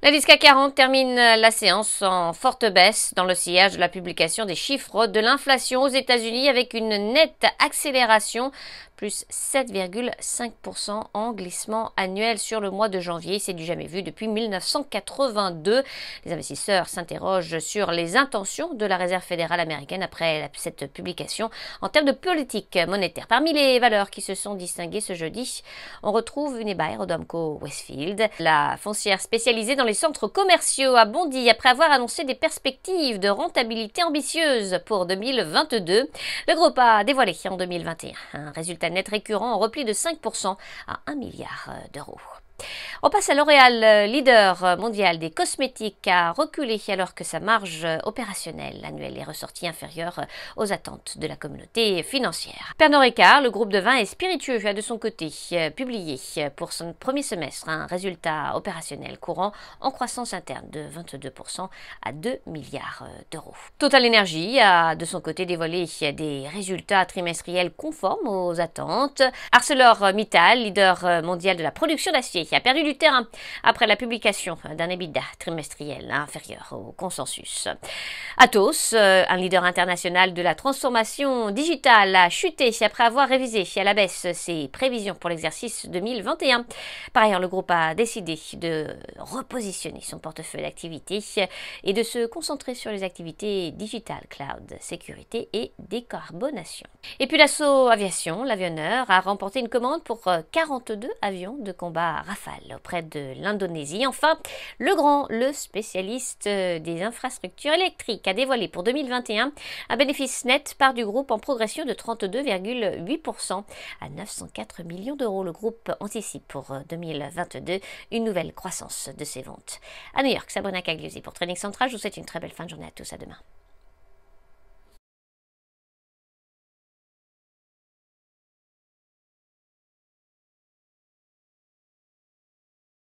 L'indice CAC 40 termine la séance en forte baisse dans le sillage de la publication des chiffres de l'inflation aux États-Unis avec une nette accélération, plus 7,5% en glissement annuel sur le mois de janvier. C'est du jamais vu depuis 1982. Les investisseurs s'interrogent sur les intentions de la Réserve fédérale américaine après cette publication en termes de politique monétaire. Parmi les valeurs qui se sont distinguées ce jeudi, on retrouve Unibail Rodamco Westfield, la foncière spécialisée dans les centres commerciaux a bondi après avoir annoncé des perspectives de rentabilité ambitieuses pour 2022. Le groupe a dévoilé en 2021 un résultat net récurrent en repli de 5% à 1 milliard d'euros. On passe à L'Oréal, leader mondial des cosmétiques, a reculé alors que sa marge opérationnelle annuelle est ressortie inférieure aux attentes de la communauté financière. Pernod Ricard, le groupe de vins et spiritueux, a de son côté publié pour son premier semestre un résultat opérationnel courant en croissance interne de 22% à 2 milliards d'euros. Total Energy a de son côté dévoilé des résultats trimestriels conformes aux attentes. ArcelorMittal, leader mondial de la production d'acier, a perdu du terrain après la publication d'un EBITDA trimestriel inférieur au consensus. Atos, un leader international de la transformation digitale, a chuté après avoir révisé à la baisse ses prévisions pour l'exercice 2021. Par ailleurs, le groupe a décidé de repositionner son portefeuille d'activités et de se concentrer sur les activités digitales, cloud, sécurité et décarbonation. Et puis Dassault Aviation, l'avionneur, a remporté une commande pour 42 avions de combat Rafale auprès de l'Indonésie. Enfin, le spécialiste des infrastructures électriques, a dévoilé pour 2021 un bénéfice net part du groupe en progression de 32,8% à 904 millions d'euros. Le groupe anticipe pour 2022 une nouvelle croissance de ses ventes. À New York, Sabrina Cagliusi pour Trading Central. Je vous souhaite une très belle fin de journée à tous. À demain.